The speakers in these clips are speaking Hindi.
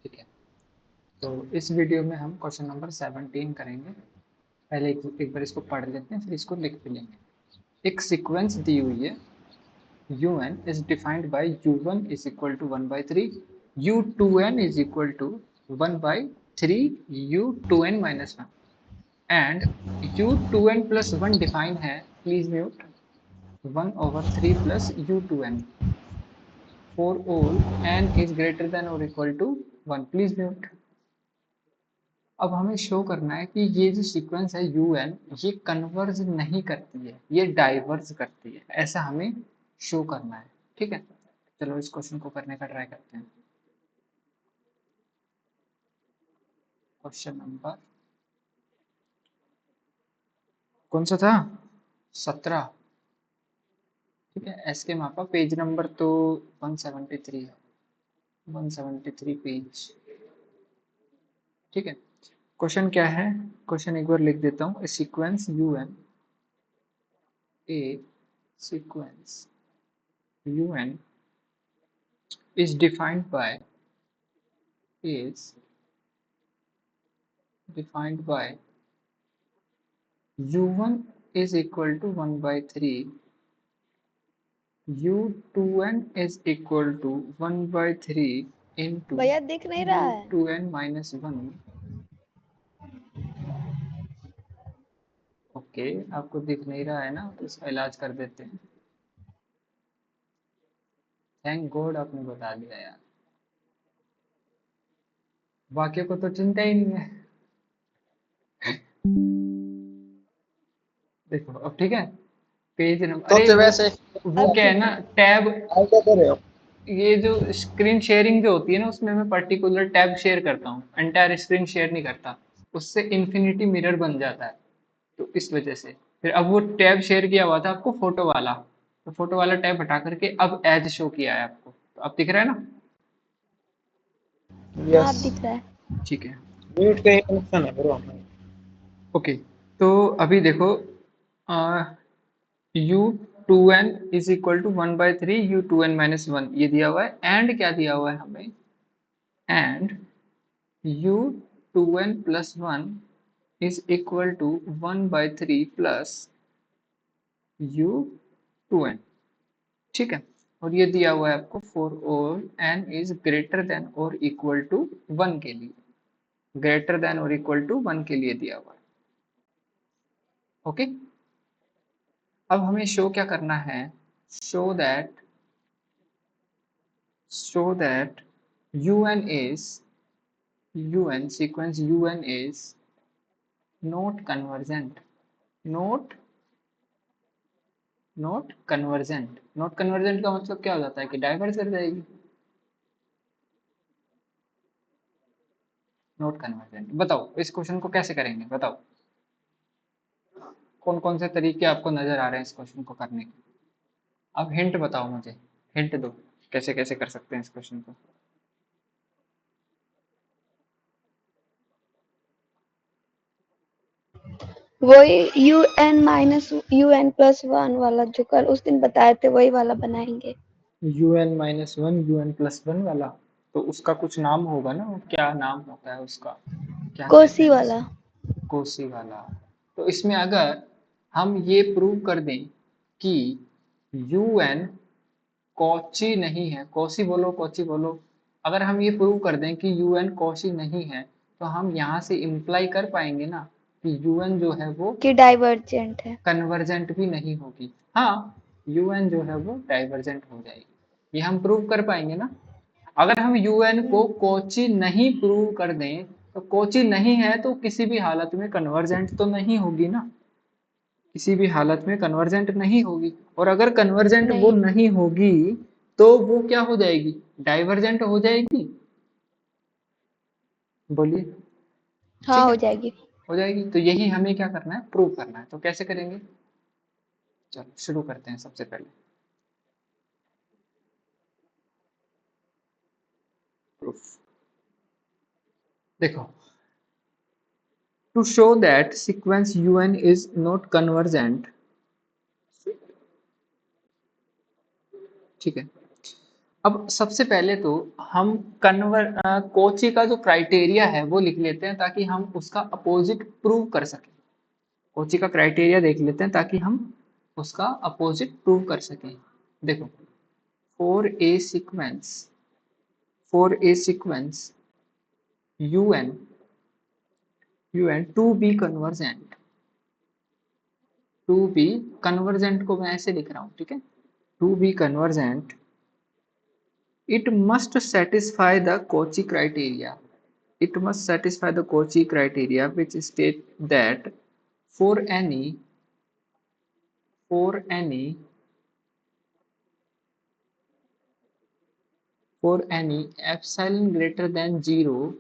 ठीक है, तो इस वीडियो में हम क्वेश्चन नंबर 17 करेंगे। पहले एक बार इसको पढ़ लेते हैं, फिर इसको लिख भी लेंगे। एक सीक्वेंस दी हुई है, un is defined by u1 is equal to 1 by 3, u2n is equal to 1 by 3 u2n minus 1 and u2n plus 1 defined है, please mute, 1 over 3 plus u2n for all n is greater than or equal to 1, please mute। अब हमें शो करना है कि ये जो सीक्वेंस है un ये कन्वर्ज नहीं करती है, ये डाइवर्ज करती है, ऐसा हमें शो करना है। ठीक है, चलो इस क्वेश्चन को करने का ट्राई करते हैं। क्वेश्चन नंबर कौन सा था? 17। ठीक है, एस के मापा पेज नंबर तो 173 है, 173 पेज। ठीक है, क्वेश्चन क्या है? क्वेश्चन एक बार लिख देता हूँ। Sequence un, A sequence un is defined by is defined by u1 is equal to 1 by 3, u2n is equal to 1 by 3 into भैया दिख नहीं रहा है। u2n minus 1। ओके, आपको दिख नहीं रहा है ना, तो इसका इलाज कर देते हैं। थैंक गॉड आपने बता दिया यार, वाक्य को तो चिंता ही नहीं है। देखो अब ठीक है, पेज नंबर, तो अरे जब वैसे वो अब क्या है ठीक ना, है। टैब, आप क्या कर रहे हो? ये जो स्क्रीन शेयरिंग जो होती है ना, उसमें मैं पर्टिकुलर टैब शेयर करता हूँ, एंटायर स्क्रीन शेयर नहीं करता, उससे इन्फिनिटी मिरर बन जाता है, तो इस वजह से। फिर अब वो टैब शेयर किया हुआ था आपको फोटो वाला, तो फोटो वाला टैब हटा करके अब एज शो किया है आपको, तो अब दिख रहा है ना? हाँ यस, अब दिख रहा है। ठीक है, म्यूट का ही फंक्शन है ब्रो। ओके। तो अभी देखो, u two n is equal to 1/3 u2n minus 1 ये दिया हुआ है, एंड क्या दिया हुआ है हमें, and u2n plus 1 is equal to 1/3 plus u2n। ठीक है, और ये दिया हुआ है आपको for all n is greater than और इक्वल टू 1 के लिए, ग्रेटर देन और इक्वल टू 1 के लिए दिया हुआ है। ओके, अब हमें शो क्या करना है, show that un is un sequence un is not convergent, not not convergent. Not convergent का मतलब क्या हो जाता है कि डाइवर्ज कर जाएगी। नॉट कन्वर्जेंट, बताओ इस क्वेश्चन को कैसे करेंगे, बताओ कौन कौन से तरीके आपको नजर आ रहे हैं इस क्वेश्चन को करने के। अब हिंट बताओ मुझे, हिंट दो कैसे कैसे कर सकते हैं इस क्वेश्चन को। वही UN माइनस UN प्लस 1 वाला जो कल उस दिन बताए थे वही वाला बनाएंगे। un minus one un plus one वाला, तो उसका कुछ नाम होगा ना, वो क्या नाम होता है उसका, क्या कहते कोसी हैं वाला। उसे? कोसी वाला। तो इसमें अगर हम ये प्रूव कर दें कि un कॉची नहीं है, कॉसी बोलो, कॉची बोलो, अगर हम ये प्रूव कर दें कि un कॉची नहीं है, तो हम यहाँ से इम्प्लाई कर पाएंगे ना कि un जो है वो कि डाइवर्जेंट है। कन्वर्जेंट भी नहीं होगी। हाँ, un जो है वो डाइवर्जेंट हो जाएगी, ये हम प्रूव कर पाएंगे ना। अगर हम un को कोची नहीं प्रूव कर दें, तो कोची नहीं है तो किसी भी हालत में कन्वर्जेंट तो नहीं होगी ना, किसी भी हालत में कन्वर्जेंट नहीं होगी, और अगर कन्वर्जेंट वो नहीं। नहीं होगी तो वो क्या हो जाएगी, डाइवर्जेंट हो जाएगी। बोलिए। हाँ ठीक है, हो जाएगी। हो जाएगी, तो यही हमें क्या करना है, प्रूव करना है। तो कैसे करेंगे, चलो शुरू करते हैं। सबसे पहले प्रूफ देखो, to show that sequence un is not convergent, ठीक है, अब सबसे पहले तो हम कोची का जो क्राइटेरिया है वो लिख लेते हैं ताकि हम उसका अपोजिट प्रूव कर सकें। कोची का क्राइटेरिया देख लेते हैं ताकि हम उसका अपोजिट प्रूव कर सकें। देखो, for a sequence un to be convergent को मैं ऐसे लिख रहा हूँ, ठीक है। To be convergent it must satisfy the Cauchy criteria. It must satisfy the Cauchy criteria, which state that for any for any for any epsilon greater than 0,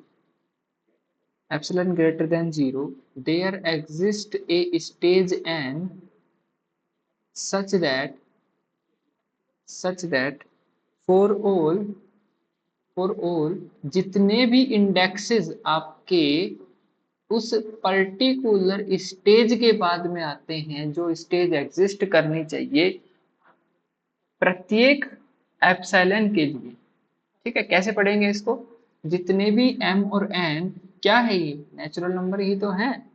there exists a stage n such that for all जितने भी इंडेक्सेस आपके उस पर्टिकुलर स्टेज के बाद में आते हैं, जो स्टेज एग्जिस्ट करनी चाहिए प्रत्येक एप्सिलॉन के लिए, ठीक है। कैसे पढ़ेंगे इसको? जितने भी m और n, क्या है ये? नेचुरल नंबर ही तो है।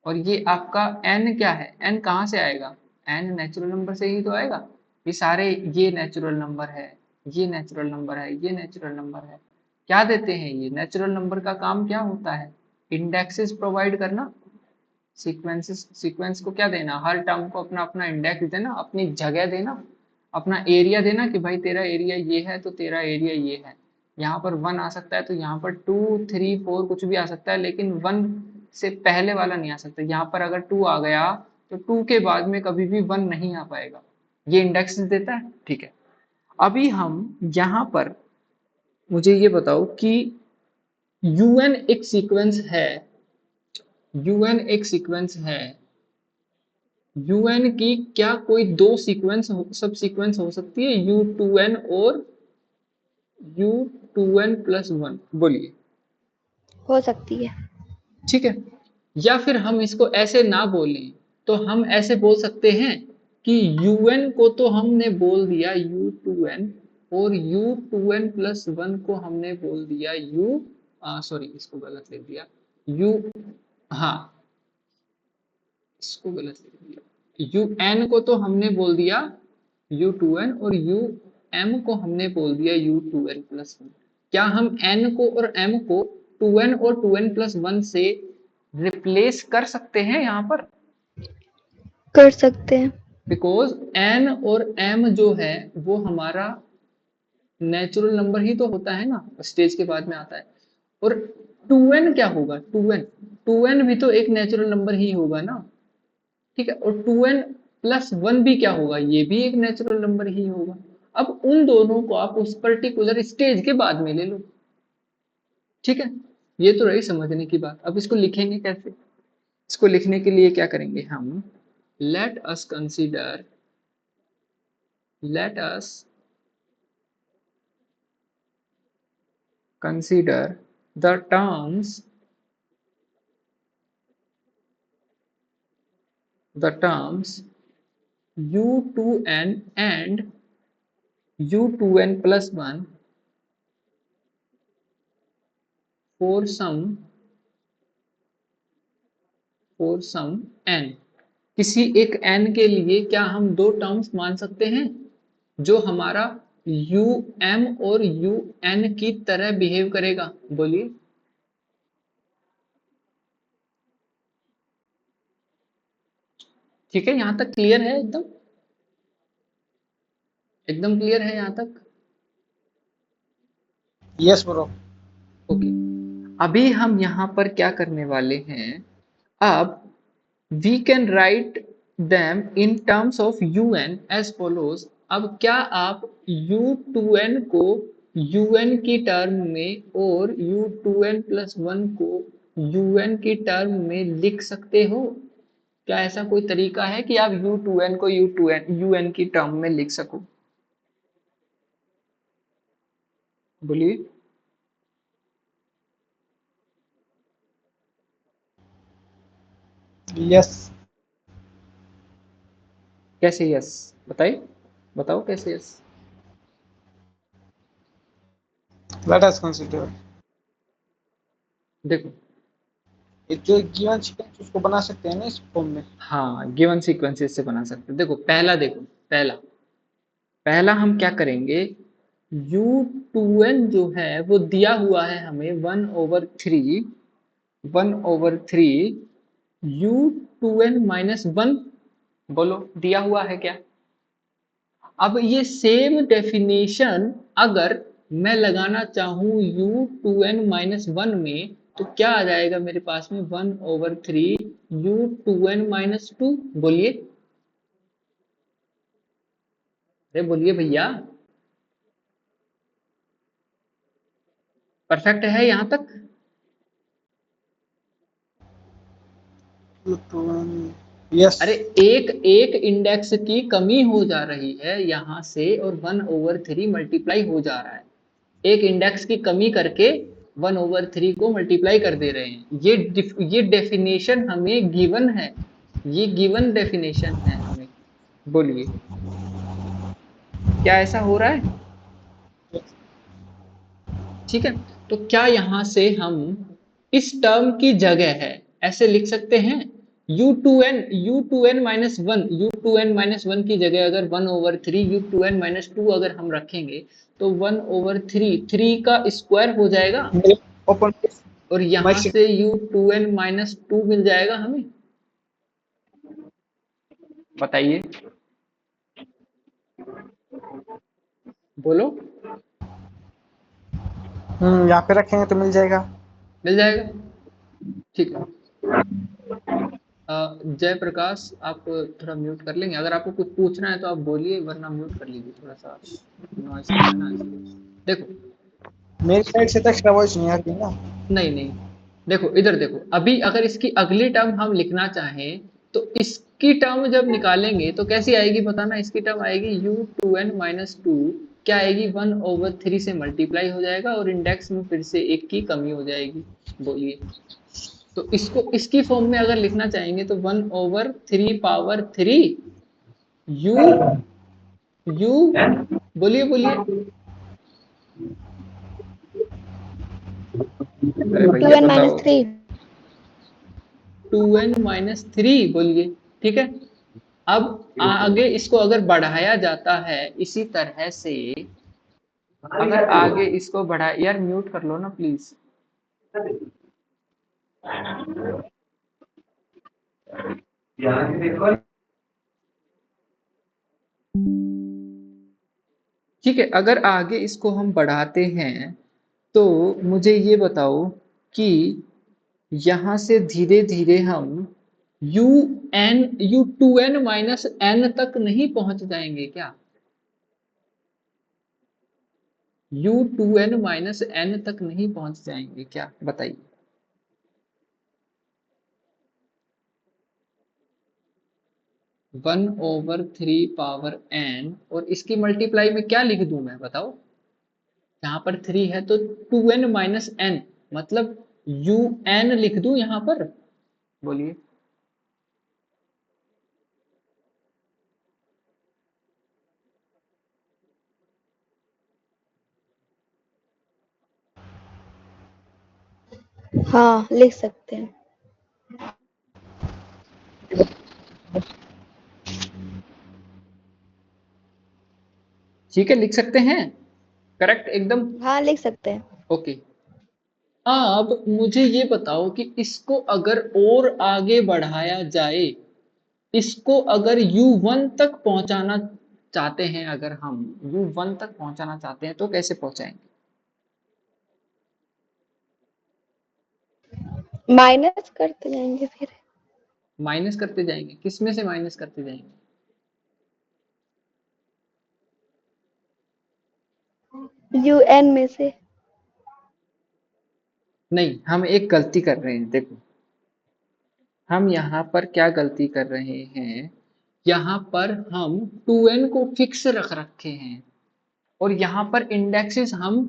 और ये आपका n क्या है? n कहाँ से आएगा? n नेचुरल नंबर से ही तो आएगा। ये सारे, ये नेचुरल नंबर है, ये नेचुरल नंबर है, ये नेचुरल नंबर है। क्या देते हैं ये? नेचुरल नंबर का काम क्या होता है? इंडेक्सेस प्रोवाइड करना। सीक्वेंस को क्या देना? हर टर्म को अपना अपना इंडेक्स देना, अपनी जगह देना, अपना एरिया देना कि भाई तेरा एरिया ये है तो तेरा एरिया ये है। यहाँ पर 1 आ सकता है तो यहाँ पर 2, 3, 4 कुछ भी आ सकता है, लेकिन 1 से पहले वाला नहीं आ सकता। यहाँ पर अगर 2 आ गया तो 2 के बाद में कभी भी 1 नहीं आ पाएगा। ये इंडेक्स देता है, ठीक है। अभी हम यहाँ पर, मुझे ये बताओ कि un एक सीक्वेंस है, un एक सीक्वेंस है, un की क्या कोई दो सब सीक्वेंस हो सकती है? u2n और u2n+1, बोलिए। हो सकती है। ठीक है। या फिर हम इसको ऐसे ना बोलें तो हम ऐसे बोल सकते हैं कि un को तो हमने बोल दिया u2n और u2n+1 को हमने बोल दिया सॉरी इसको गलत लिख दिया, u हाँ इसको गलत लिख दिया, un को तो हमने बोल दिया u2n और um को हमने बोल दिया u2n+1। क्या हम n को और m को 2n और 2n+1 से रिप्लेस कर सकते हैं यहाँ पर? कर सकते हैं। बिकॉज n और m जो है वो हमारा नेचुरल नंबर ही तो होता है ना, स्टेज के बाद में आता है। और 2n क्या होगा? 2n भी तो एक नेचुरल नंबर ही होगा ना, ठीक है। और 2n+1 भी क्या होगा? ये भी एक नेचुरल नंबर ही होगा। अब उन दोनों को आप उस पर्टिकुलर स्टेज के बाद में ले लो, ठीक है। ये तो रही समझने की बात। अब इसको लिखेंगे कैसे? इसको लिखने के लिए क्या करेंगे हम? let us consider the terms u2n and u2n+1 for some n। किसी एक n के लिए क्या हम दो टर्म्स मान सकते हैं जो हमारा um और un की तरह बिहेव करेगा? बोलिए। ठीक है, यहां तक क्लियर है? एकदम क्लियर है यहां तक? Yes bro. ओके। अभी हम यहाँ पर क्या करने वाले हैं? अब we can write them in terms of un as follows। अब क्या आप u2n को un की टर्म में और u2n+1 को un की टर्म में लिख सकते हो? क्या ऐसा कोई तरीका है कि आप u2n को un की टर्म में लिख सको? बोलिए। यस। कैसे यस? बताइए, बताओ कैसे यस? लेट अस कंसीडर देखो ये जो गिवन सीक्वेंस उसको बना सकते हैं ना इस फॉर्म में। हाँ, गिवन सीक्वेंसेस से बना सकते हैं। देखो पहला पहला हम क्या करेंगे, u2n जो है वो दिया हुआ है हमें 1/3 u2n-1, बोलो दिया हुआ है क्या। अब ये सेम डेफिनेशन अगर मैं लगाना चाहूं u2n-1 में, तो क्या आ जाएगा मेरे पास में 1/3 u2n-2। बोलिए, अरे बोलिए भैया, परफेक्ट है यहां तक। यस। अरे एक एक इंडेक्स की कमी हो जा रही है यहां से, और 1/3 मल्टीप्लाई हो जा रहा है। एक इंडेक्स की कमी करके 1/3 को मल्टीप्लाई कर दे रहे हैं। ये डेफिनेशन हमें गिवन है, ये गिवन डेफिनेशन है हमें। बोलिए, क्या ऐसा हो रहा है? ठीक है, तो क्या यहां से हम इस टर्म की जगह है ऐसे लिख सकते हैं, u2n-1 u2n-1 की जगह अगर 1/3 u2n-2 अगर हम रखेंगे, तो 1/3 3 का स्क्वायर हो जाएगा, ओपन और माइक यहां से से u2n-2 मिल जाएगा हमें। बताइए, बोलो, यहाँ पे रखेंगे तो मिल जाएगा। मिल जाएगा। ठीक है, जयप्रकाश आप थोड़ा म्यूट कर लेंगे, अगर आपको कुछ पूछना है तो आप बोलिए, वरना म्यूट कर लीजिए, थोड़ा सा नॉइस आ रहा है ना इसलिए। देखो मेरी साइड से तो एक्स्ट्रा वॉइस नहीं आती ना। नहीं नहीं, देखो इधर देखो, अभी अगर इसकी अगली टर्म हम लिखना चाहें, तो इसकी टर्म जब निकालेंगे तो कैसी आएगी बताना। इसकी टर्म आएगी u2n-2, क्या आएगी 1/3 से मल्टीप्लाई हो जाएगा, और इंडेक्स में फिर से एक की कमी हो जाएगी। बोलिए, तो इसको इसकी फॉर्म में अगर लिखना चाहेंगे तो 1/3 u u बोलिए बोलिए, अरे भैया 2n बताओ, माइनस 3। 2n-3 बोलिए। ठीक है, अब आगे इसको अगर बढ़ाया जाता है इसी तरह से, अगर आगे इसको बढ़ा, यार म्यूट कर लो ना प्लीज। ठीक है, अगर आगे इसको हम बढ़ाते हैं, तो मुझे ये बताओ कि यहां से धीरे धीरे हम u2n-n तक नहीं पहुंच जाएंगे क्या? u2n-n तक नहीं पहुंच जाएंगे क्या, बताइए। 1/3 पावर n, और इसकी मल्टीप्लाई में क्या लिख दूं मैं, बताओ। यहाँ पर 3 है तो 2n-n, मतलब un लिख दूं यहाँ पर। बोलिए, हाँ, लिख सकते हैं। ठीक है, लिख सकते हैं, करेक्ट एकदम। हाँ, लिख सकते हैं। ओके, अब मुझे ये बताओ कि इसको अगर और आगे बढ़ाया जाए, इसको अगर u1 तक पहुंचाना चाहते हैं, अगर हम u1 तक पहुंचाना चाहते हैं तो कैसे पहुंचाएंगे? माइनस करते जाएंगे फिर। माइनस करते जाएंगे, किस में से माइनस करते जाएंगे? un में से। नहीं, हम एक गलती कर रहे हैं, देखो हम यहाँ पर क्या गलती कर रहे हैं, यहाँ पर हम 2n को फिक्स रख रखे हैं, और यहाँ पर इंडेक्सेस हम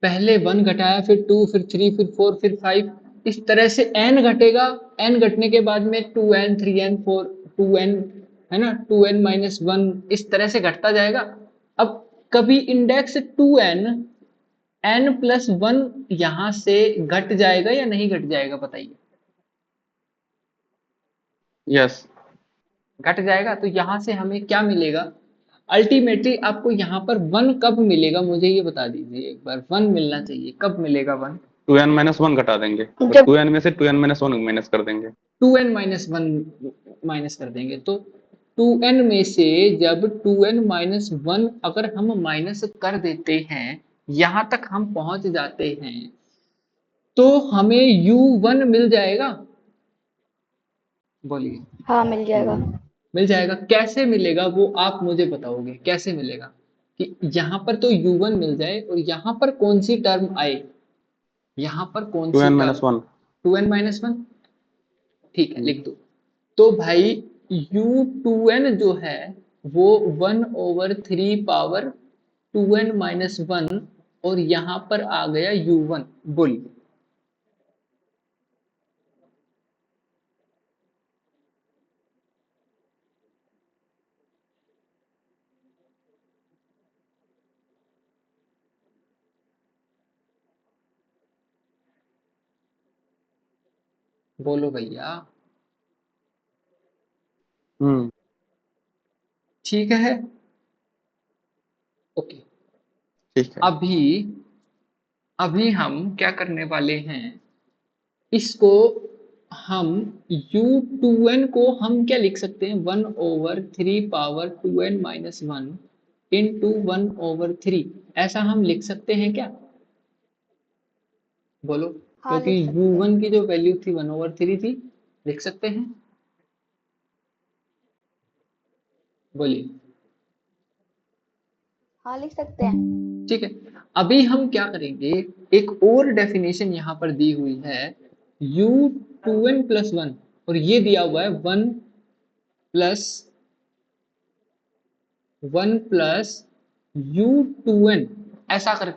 पहले 1 घटाया, फिर 2, फिर 3, फिर 4, फिर 5, इस तरह से n घटेगा। n घटने के बाद में 2n, 3n, 4, 2n, है ना, 2n-1 इस तरह से घटता जाएगा। अब कभी इंडेक्स 2n n+1 यहां से घट जाएगा या नहीं घट जाएगा, बताइए। यस। घट जाएगा, तो यहां से हमें क्या मिलेगा? अल्टीमेटली आपको यहाँ पर 1 कब मिलेगा, मुझे ये बता दीजिए एक बार। 1 मिलना चाहिए, कब मिलेगा 1? 2n-1 घटा देंगे, तो जब 2n में से 2n-1 माइनस कर देंगे। 2n-1 माइनस कर देंगे, तो 2n में से जब 2n-1 अगर हम माइनस कर देते हैं, यहां तक हम पहुंच जाते हैं, तो हमें u1 मिल जाएगा। बोलिए। हाँ मिल जाएगा। मिल जाएगा, कैसे मिलेगा वो आप मुझे बताओगे, कैसे मिलेगा? कि यहाँ पर तो u1 मिल जाए और यहाँ पर कौन सी टर्म आए, यहाँ पर कौन सी टर्म? 2n-1। 2n-1, ठीक है, लिख दो। तो भाई u2n जो है वो 1/3 पावर 2n-1, और यहाँ पर आ गया u1। बोलिए। बोलो भैया। ठीक है, ओके। ठीक है। अभी अभी हम क्या करने वाले हैं, इसको हम u2n को हम क्या लिख सकते हैं, 1/3 पावर 2n-1 इंटू 1/3, ऐसा हम लिख सकते हैं क्या? बोलो। हाँ क्योंकि लिख सकते हैं। u1 की जो वैल्यू थी 1/3 थी, लिख सकते हैं। बोलिए। हाँ लिख सकते हैं। ठीक है, अभी हम क्या करेंगे, एक और डेफिनेशन यहाँ पर दी हुई है, u2n+1, और ये दिया हुआ है 1+1+u2n, ऐसा कर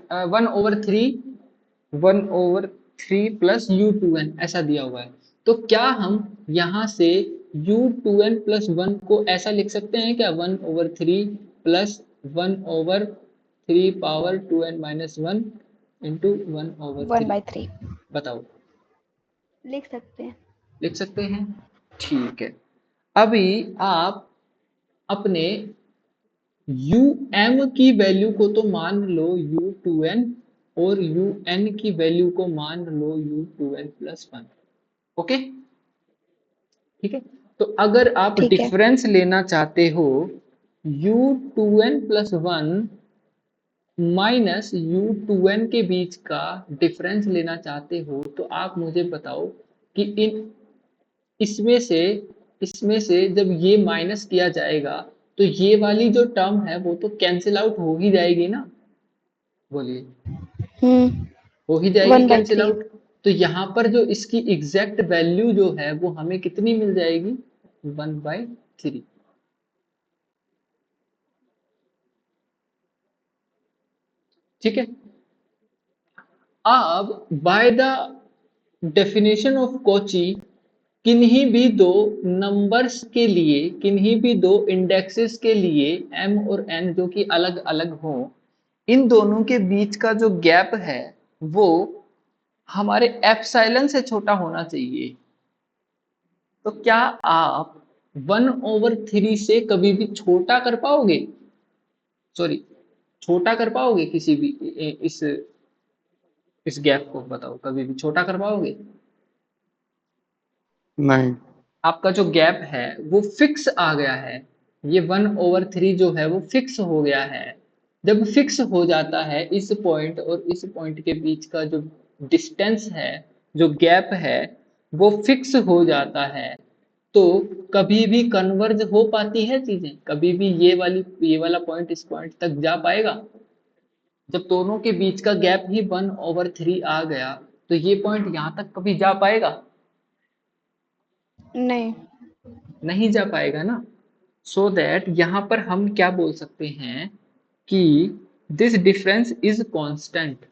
1/3 प्लस u2n ऐसा दिया हुआ है। तो क्या हम यहाँ से u2n+1 को ऐसा लिख सकते हैं क्या, 1/3 प्लस 1/3 पावर 2n-1 इंटू 1/3? 1/3 बताओ। लिख सकते हैं। लिख सकते हैं, ठीक है। अभी आप अपने um की वैल्यू को तो मान लो u2n, और un की वैल्यू को मान लो u2n+1। ओके, ठीक है। तो अगर आप ठीक है। डिफरेंस लेना चाहते हो u2n+1 माइनस u2n के बीच का डिफरेंस लेना चाहते हो, तो आप मुझे बताओ कि इसमें से जब ये माइनस किया जाएगा, तो ये वाली जो टर्म है वो तो कैंसिल आउट हो ही जाएगी ना। बोलिए। हो ही जाएगी कैंसिल 1/3 आउट। तो यहाँ पर जो इसकी एग्जैक्ट वैल्यू जो है वो हमें कितनी मिल जाएगी, 1/3। ठीक है। अब by the definition of Cauchy, किन्हीं भी दो नंबर्स के लिए, किन्हीं भी दो इंडेक्सेस के लिए m और n जो कि अलग अलग हो, इन दोनों के बीच का जो गैप है वो हमारे एप्सिलॉन से छोटा होना चाहिए। तो क्या आप 1/3 से कभी भी छोटा कर पाओगे, सॉरी, छोटा कर पाओगे किसी भी इस गैप को? बताओ, कभी भी छोटा कर पाओगे? नहीं। आपका जो गैप है वो फिक्स आ गया है, ये 1/3 जो है वो फिक्स हो गया है। जब फिक्स हो जाता है, इस पॉइंट और इस पॉइंट के बीच का जो डिस्टेंस है, जो गैप है, वो फिक्स हो जाता है, तो कभी भी कन्वर्ज हो पाती है चीजें, कभी भी ये वाला पॉइंट इस पॉइंट तक जा पाएगा? जब दोनों के बीच का गैप ही 1/3 आ गया, तो ये पॉइंट यहाँ तक कभी जा पाएगा? नहीं। नहीं जा पाएगा ना। सो दैट यहाँ पर हम क्या बोल सकते हैं कि this difference is constant,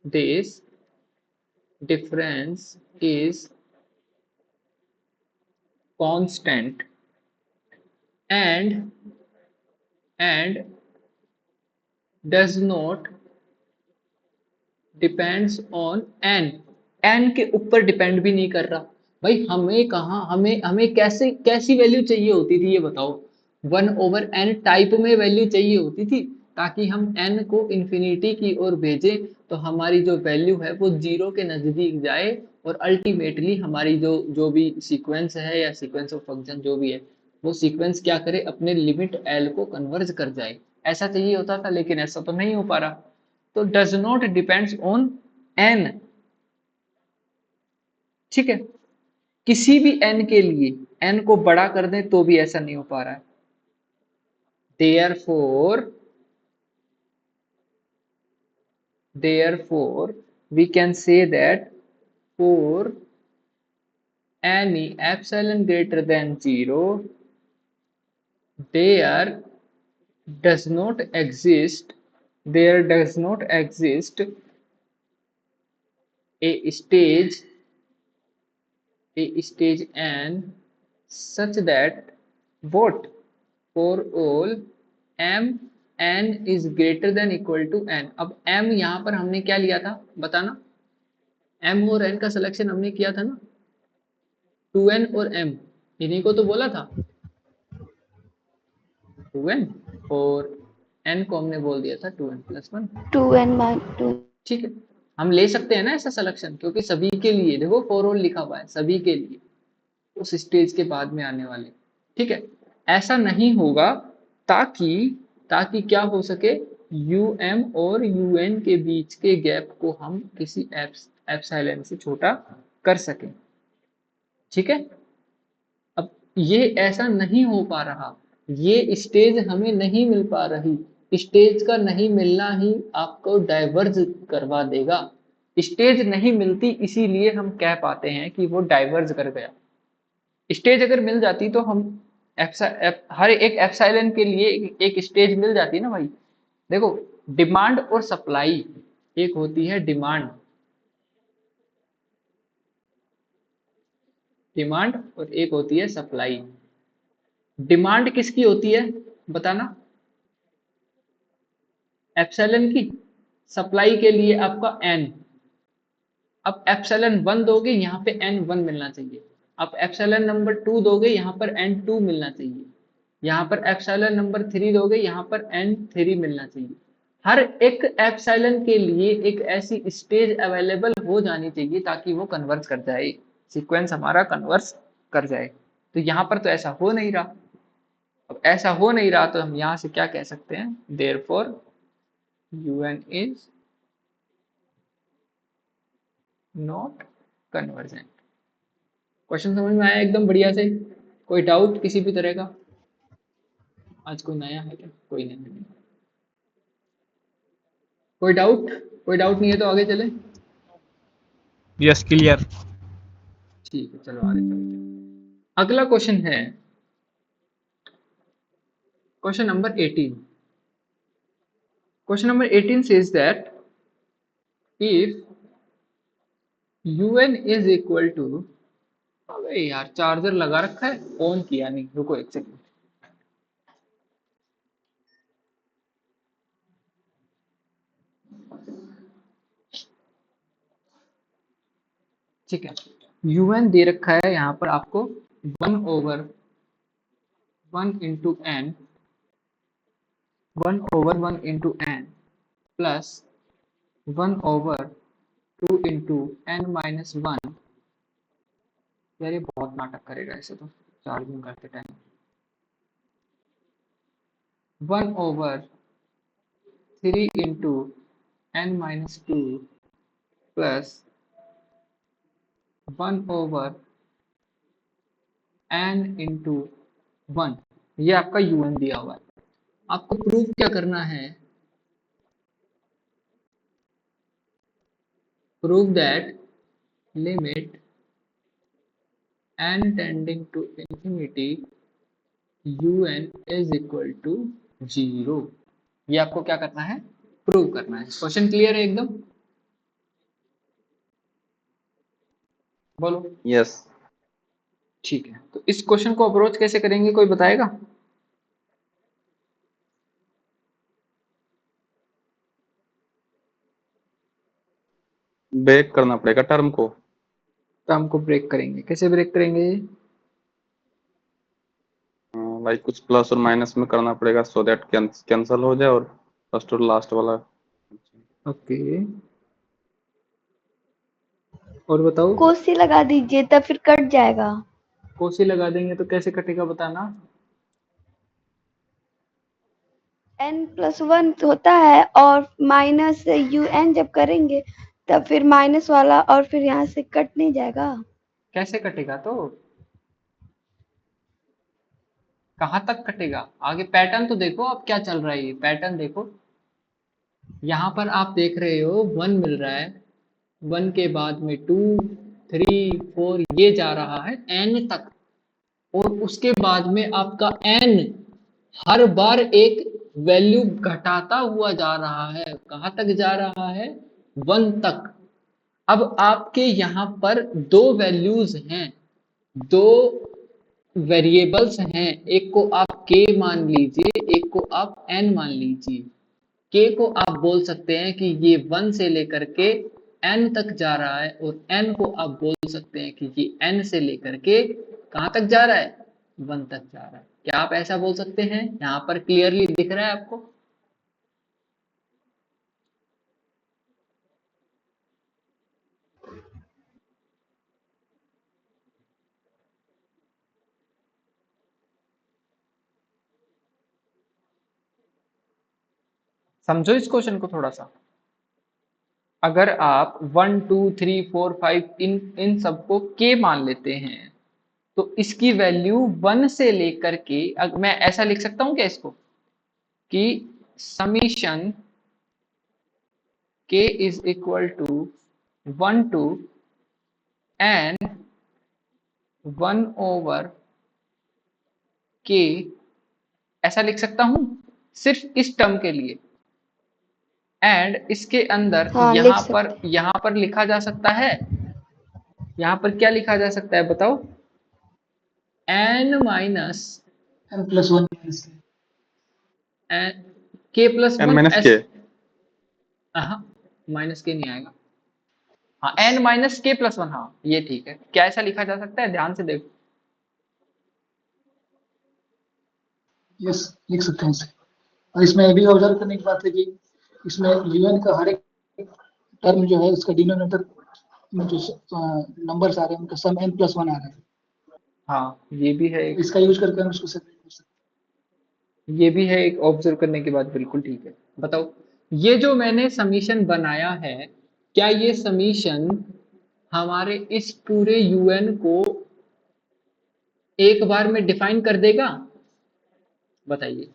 this difference is constant and does not depends on n, n के ऊपर डिपेंड भी नहीं कर रहा। भाई हमें कहाँ, हमें हमें कैसे कैसी वैल्यू चाहिए होती थी ये बताओ। 1/n टाइप में वैल्यू चाहिए होती थी ताकि हम n को इन्फिनिटी की ओर भेजें, तो हमारी जो वैल्यू है वो जीरो के नजदीक जाए और अल्टीमेटली हमारी जो जो भी सीक्वेंस है या सीक्वेंस ऑफ फंक्शन जो भी है वो सीक्वेंस क्या करे, अपने लिमिट l को कन्वर्ज कर जाए। ऐसा चाहिए होता था, लेकिन ऐसा तो नहीं हो पा रहा। तो does not depends on n, ठीक है। किसी भी n के लिए n को बड़ा कर दें तो भी ऐसा नहीं हो पा रहा है। therefore we can say that for any epsilon greater than 0 there does not exist a stage n such that what, for all m n is greater than equal to n। अब m यहां पर हमने क्या लिया था बताना, m और n का सिलेक्शन हमने किया था ना, 2n और m, इन्हीं को तो बोला था 2n, और n को हमने बोल दिया था 2n+1। 2n/2। ठीक है, हम ले सकते हैं ना ऐसा सिलेक्शन, क्योंकि सभी के लिए देखो फॉर ऑल लिखा हुआ है, सभी के लिए उस स्टेज के बाद में आने वाले। ठीक है, ऐसा नहीं होगा ताकि ताकि क्या हो सके, um और un के बीच के गैप को हम किसी एप्सिलॉन से छोटा कर सकें। ठीक है, अब ये ऐसा नहीं हो पा रहा, ये स्टेज हमें नहीं मिल पा रही। स्टेज का नहीं मिलना ही आपको डाइवर्ज करवा देगा। स्टेज नहीं मिलती, इसीलिए हम कह पाते हैं कि वो डाइवर्ज कर गया। स्टेज अगर मिल जाती तो हम हर एक एप्सिलॉन के लिए एक स्टेज मिल जाती ना भाई। देखो, डिमांड और सप्लाई, एक होती है डिमांड और एक होती है सप्लाई। डिमांड किसकी होती है बताना, एप्सिलॉन की। सप्लाई के लिए आपका n। अब एप्सिलॉन 1 दोगे यहाँ पे n1 मिलना चाहिए। अब एप्सिलॉन नंबर 2 दोगे यहाँ पर n2 मिलना चाहिए। यहाँ पर एप्सिलॉन नंबर 3 दोगे यहाँ पर n3 मिलना चाहिए। हर एक एप्सिलॉन के लिए एक ऐसी स्टेज अवेलेबल हो जानी चाहिए ताकि वो कन्वर्ज कर जाए, सीक्वेंस हमारा कन्वर्ज कर जाए। तो यहाँ पर तो ऐसा हो नहीं रहा। अब ऐसा हो नहीं रहा तो हम यहाँ से क्या कह सकते हैं, therefore un is not convergent. Question समझ में आया एकदम बढ़िया से? कोई डाउट किसी भी तरह का? आज कोई नया है क्या? कोई नहीं। कोई डाउट नहीं है तो आगे चले। Yes clear. ठीक है, चलो आगे चलते हैं। अगला क्वेश्चन है question number 18। Question number 18 says that if un is equal to, अबे यार चार्जर लगा रखा है, ऑन किया नहीं, रुको एक सेकंड। ठीक है, un दे रखा है यहाँ पर आपको 1/1 into n, 1/1 into n plus 1/2 into n-1। यार ये बहुत नाटक करेगा ऐसे तो चार्जिंग करते time. 1/3 into n-2 plus 1/n into 1। ये आपका un दिया हुआ है। आपको प्रूव क्या करना है, prove that limit n tending to infinity un is equal to 0। ये आपको क्या करना है, प्रूव करना है। क्वेश्चन क्लियर है एकदम? बोलो। यस। ठीक है, तो इस क्वेश्चन को अप्रोच कैसे करेंगे, कोई बताएगा? ब्रेक करना पड़ेगा टर्म को। टर्म को ब्रेक करेंगे, कैसे ब्रेक करेंगे? लाइक कुछ प्लस और माइनस में करना पड़ेगा सो दैट कैंसल हो जाए और फर्स्ट और लास्ट वाला। ओके, और बताओ। कोसी लगा दीजिए तब फिर कट जाएगा। कोसी लगा देंगे तो कैसे कटेगा बताना। n+1 होता है और माइनस un जब करेंगे तब फिर माइनस वाला और फिर यहाँ से कट नहीं जाएगा। कैसे कटेगा तो? कहाँ तक कटेगा? आगे पैटर्न तो देखो, अब क्या चल रहा है, ये पैटर्न देखो। यहाँ पर आप देख रहे हो 1 मिल रहा है, 1 के बाद में 2, 3, 4 ये जा रहा है n तक, और उसके बाद में आपका n हर बार एक वैल्यू घटाता हुआ जा रहा है। कहाँ तक जा रहा है? 1 तक। अब आपके यहाँ पर दो वैल्यूज हैं, दो वेरिएबल्स हैं, एक को आप k मान लीजिए, एक को आप n मान लीजिए। k को आप बोल सकते हैं कि ये 1 से लेकर के n तक जा रहा है, और n को आप बोल सकते हैं कि ये n से लेकर के कहाँ तक जा रहा है? 1 तक जा रहा है। क्या आप ऐसा बोल सकते हैं? यहाँ पर क्लियरली दिख रहा है आपको? समझो इस क्वेश्चन को थोड़ा सा। अगर आप 1, 2, 3, 4, 5 इन सबको k मान लेते हैं, तो इसकी वैल्यू 1 से लेकर के, मैं ऐसा लिख सकता हूं क्या इसको, कि summation k is equal to 1 to n 1 over k, ऐसा लिख सकता हूं सिर्फ इस टर्म के लिए। एंड इसके अंदर हाँ, लिख सकते यहाँ पर लिखा जा सकता है, यहाँ पर क्या लिखा जा सकता है बताओ? n minus n+1 k plus n one minus S, के। हाँ माइनस के नहीं आएगा, हाँ n माइनस के प्लस 1, हाँ ये ठीक है। क्या ऐसा लिखा जा सकता है? ध्यान से देखो। यस, लिख सकते हैं इसे। और इसमें ये भी ऑब्जर्व करने की बात है कि इसमें un का हर एक टर्म जो है उसका डिनोमिनेटर में जो नंबर्स आ रहे हैं उनका सम n+1 आ रहा है। हाँ ये भी है एक, इसका यूज करके हम उसको सेपरेट कर सकते ये भी है एक ऑब्जर्व करने की बात, बिल्कुल ठीक है। बताओ, ये जो मैंने समीशन बनाया है, क्या ये समीशन हमारे इस पूरे un को एक बार में डिफाइन कर देगा? बताइए।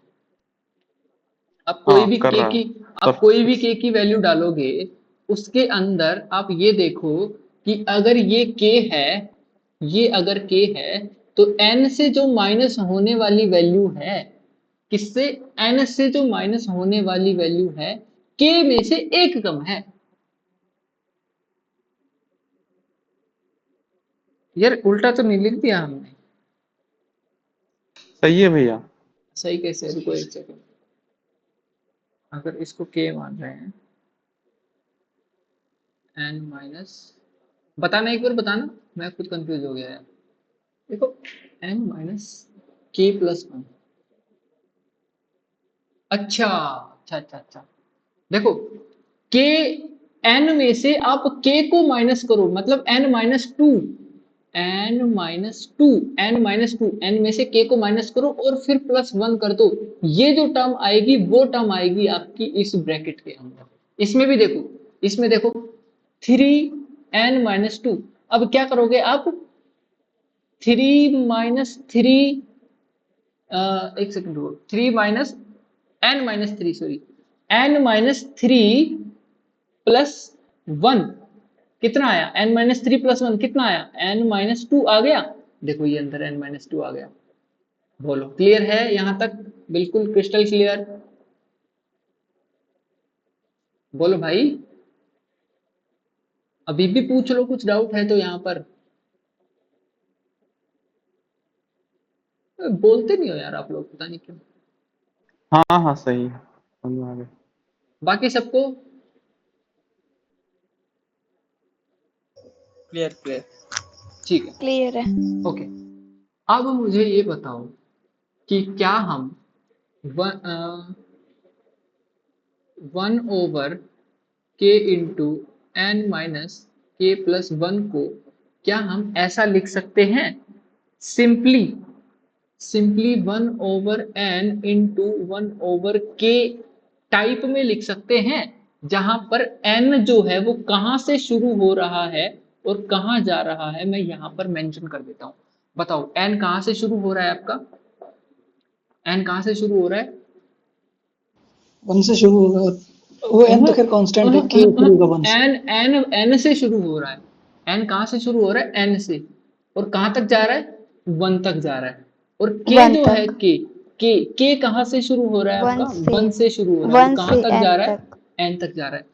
अब कोई हाँ भी कर k रहा की, है अब सब कोई भी कुछ। k की वैल्यू डालोगे, उसके अंदर आप ये देखो कि अगर ये k है, ये अगर k है, तो n से जो माइनस होने वाली वैल्यू है, किससे? n से जो माइनस होने वाली वैल्यू है, k में से एक कम है। यार उल्टा तो नहीं लिख दिया हमने? सही है भैया। सही कैसे है? रुको एक सेकंड। अगर इसको k मान रहे हैं, n माइनस, बताना एक बार, बताना, मैं खुद कंफ्यूज हो गया यार। देखो n माइनस के प्लस 1, अच्छा अच्छा अच्छा अच्छा, देखो k, n में से आप k को माइनस करो, मतलब n-2, n-2, n-2, n में से k को माइनस करो और फिर +1 कर दो। ये जो टर्म आएगी वो टर्म आएगी आपकी इस ब्रैकेट के अंदर। इसमें भी देखो, इसमें देखो 3n-2, अब क्या करोगे आप? 3 - 3, एक सेकंड रुको, 3 - n-3, सॉरी, n-3 प्लस 1 कितना आया? n-3 प्लस 1 कितना आया? n-2 आ गया। देखो ये अंदर n-2 आ गया। बोलो क्लियर है यहां तक? बिल्कुल क्रिस्टल क्लियर? बोलो भाई, अभी भी पूछ लो, कुछ डाउट है तो यहाँ पर। बोलते नहीं हो यार आप लोग, पता नहीं क्यों। हाँ हाँ सही है, समझ में आ गया। बाकी सबको क्लियर क्लियर। ठीक है, क्लियर है। ओके। अब मुझे ये बताओ कि क्या हम 1/k इंटू n माइनस के प्लस 1 को क्या हम ऐसा लिख सकते हैं, simply 1/n into 1/k type में लिख सकते हैं, जहां पर n जो है वो कहां से शुरू हो रहा है और कहां जा रहा है, मैं यहां पर मेंशन कर देता हूं। बताओ n कहां से शुरू हो रहा है आपका, n कहां से शुरू हो रहा है? 1 से शुरू होगा, वो n तो खैर कांस्टेंट है, k शुरू होगा 1 से। n से शुरू हो रहा है। n कहां से शुरू हो रहा है? n से। और कहां तक जा रहा है? 1 तक जा रहा है। और k 1 जो है तक, k कहां से शुरू हो रहा है 1 आपका? से 1 से शुरू हो रहा है। और 1 कहां से तक n जा रहा है? तक। n तक जा रहा है।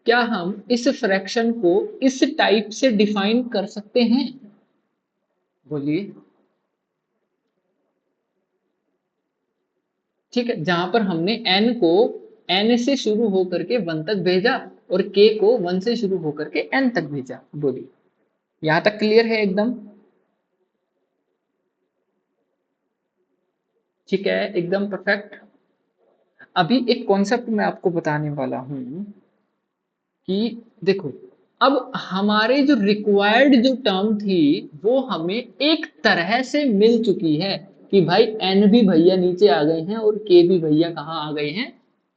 क्या हम इस फ्रैक्शन को इस टाइप से डिफाइन कर सकते हैं? बोलिए। ठीक है, जहां पर हमने n को n से शुरू होकर के 1 तक भेजा और k को 1 से शुरू होकर के n तक भेजा। बोलिए, यहां तक क्लियर है एकदम? ठीक है, एकदम परफेक्ट। अभी एक कॉन्सेप्ट मैं आपको बताने वाला हूं कि देखो, अब हमारे जो रिक्वायर्ड जो टर्म थी वो हमें एक तरह से मिल चुकी है कि भाई n भी भैया नीचे आ गए हैं और k भी भैया कहाँ आ गए हैं?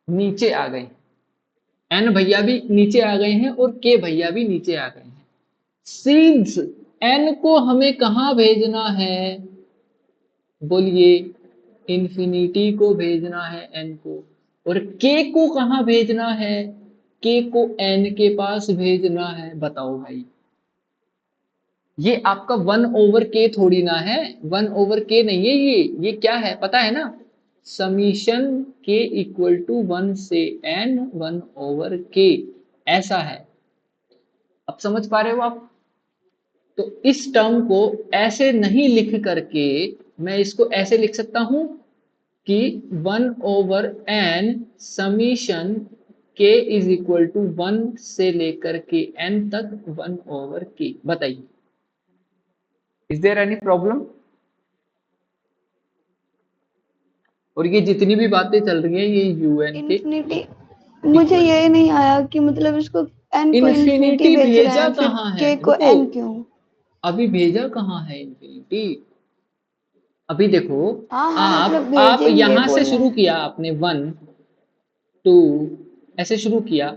नीचे आ गए हैं। n भैया भी नीचे आ गए हैं और k भैया भी नीचे आ गए हैं। सिंस n को हमें कहाँ भेजना है? बोलिए, इन्फिनिटी को भेजना है n को। और k को कहाँ भेजना है? k को n के पास भेजना है। बताओ भाई, ये आपका 1/k थोड़ी ना है, 1/k नहीं है ये क्या है पता है ना? समीशन k इक्वल टू 1 से n 1/k, ऐसा है। अब समझ पा रहे हो आप? तो इस टर्म को ऐसे नहीं लिख करके मैं इसको ऐसे लिख सकता हूं कि 1/n summation k is equal to 1 से लेकर के n तक 1/k। बताइए, इज देयर एनी प्रॉब्लम? और ये जितनी भी बातें चल रही हैं ये un के इन्फिनिटी, मुझे ये नहीं आया कि मतलब इसको n को इन्फिनिटी इन्फिनिटी भेज रहे भेजा हैं, फिर कहाँ है? k को रुको, n क्यों? अभी भेजा कहाँ है इन्फिनिटी? अभी देखो, हाँ हाँ, मतलब आप भेजेंगे यहां बोल से रहे शुरू हैं। किया आपने 1 2 ऐसे शुरू किया,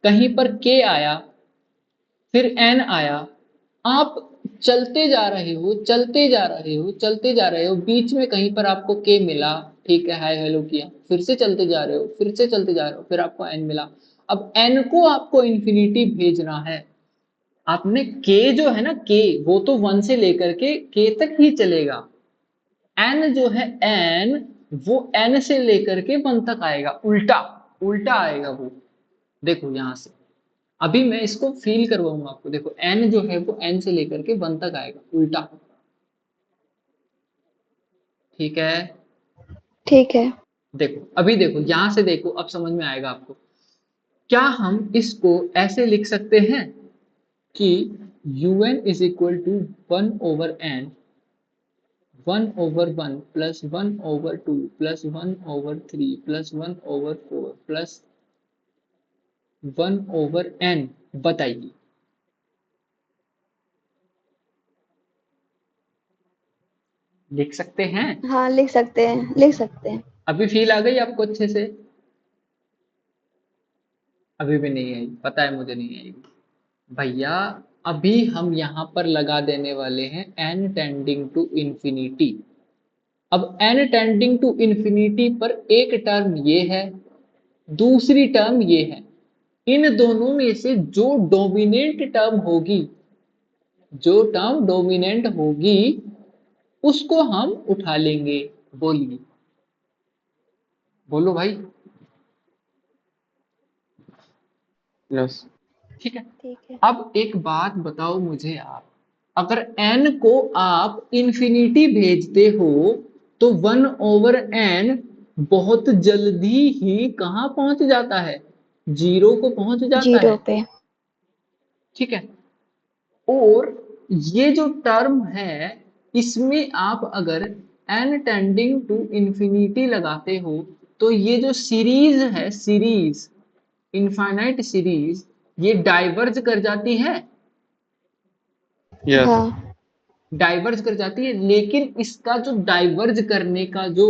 कहीं पर k आया, फिर n आया, आप चलते जा रहे हो चलते जा रहे हो चलते जा रहे हो, बीच में कहीं पर आपको k मिला, ठीक है, हाय हेलो किया, फिर से चलते जा रहे हो, फिर से चलते जा रहे हो, फिर आपको n मिला। अब n को आपको इन्फिनिटी भेजना है। आपने k जो है ना, k वो तो 1 से लेकर के k तक ही चलेगा। n जो है n, वो n से लेकर के 1 तक आएगा, उल्टा उल्टा आएगा वो। देखो यहां से अभी मैं इसको फील करवाऊंगा आपको। देखो n जो है वो n से लेकर के 1 तक आएगा, उल्टा। ठीक है, ठीक है। देखो अभी देखो यहां से देखो, अब समझ में आएगा आपको। क्या हम इसको ऐसे लिख सकते हैं कि un is equal to 1/n 1/1 plus 1/2 plus 1/3 plus 1/4 plus 1/n? बताइए, लिख सकते हैं? हाँ, लिख सकते हैं, लिख सकते हैं। अभी फील आ गई आपको अच्छे से? अभी भी नहीं आई? पता है मुझे नहीं आई भैया। अभी हम यहां पर लगा देने वाले हैं n टेंडिंग टू इंफिनिटी। अब n टेंडिंग टू इंफिनिटी पर एक टर्म ये है, दूसरी टर्म ये है। इन दोनों में से जो डोमिनेंट टर्म होगी, जो टर्म डोमिनेंट होगी उसको हम उठा लेंगे। बोलिए, बोलो भाई। यस। ठीक है, ठीक है। अब एक बात बताओ मुझे आप, अगर n को आप इंफिनिटी भेजते हो तो 1/n बहुत जल्दी ही कहाँ पहुंच जाता है? 0 को पहुंच जाता 0 है। पे। ठीक है, और ये जो टर्म है इसमें आप अगर n टेंडिंग टू इंफिनिटी लगाते हो तो ये जो सीरीज है, सीरीज, इनफाइनाइट सीरीज, ये डाइवर्ज कर जाती है, यस हाँ डाइवर्ज कर जाती है, लेकिन इसका जो डाइवर्ज करने का जो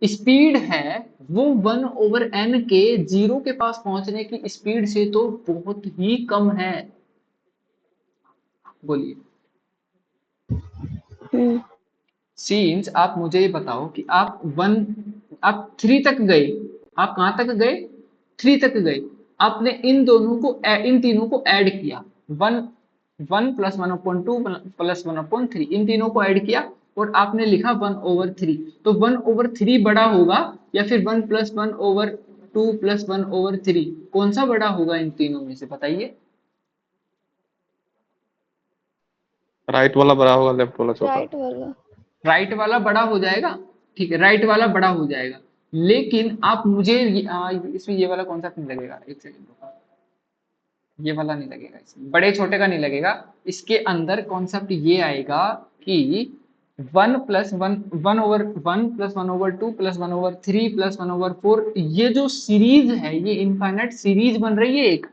स्पीड है वो 1/n के जीरो के पास पहुंचने की स्पीड से तो बहुत ही कम है। बोलिए। हम्म, सीन्स आप मुझे ये बताओ कि आप 3 तक गए, आप कहां तक गए, 3 तक गए, आपने इन दोनों को इन तीनों को ऐड किया, 1 प्लस 1/2 प्लस 1/3, इन तीनों को ऐड किया और आपने लिखा 1/3, तो 1/3 बड़ा होगा या फिर 1 प्लस 1/2 प्लस 1/3, कौन सा बड़ा होगा इन तीनों में से बताइए। राइट वाला बड़ा होगा, लेफ्ट वाला छोटा। राइट वाला। राइट वाला बड़ा हो जाएगा, ठीक है, राइट वाला बड़ा हो जाएगा, लेकिन आप मुझे इसमें ये वाला कौन सा नहीं लगेगा, एक सेकंड रुको, ये वाला नहीं लगेगा, इसमें बड़े छोटे का नहीं लगेगा, इसके अंदर कॉन्सेप्ट ये आएगा कि 1+1 प्लस 1/2 प्लस 1/3 प्लस 1/4, ये जो सीरीज है ये इनफाइनाइट सीरीज बन रही है एक।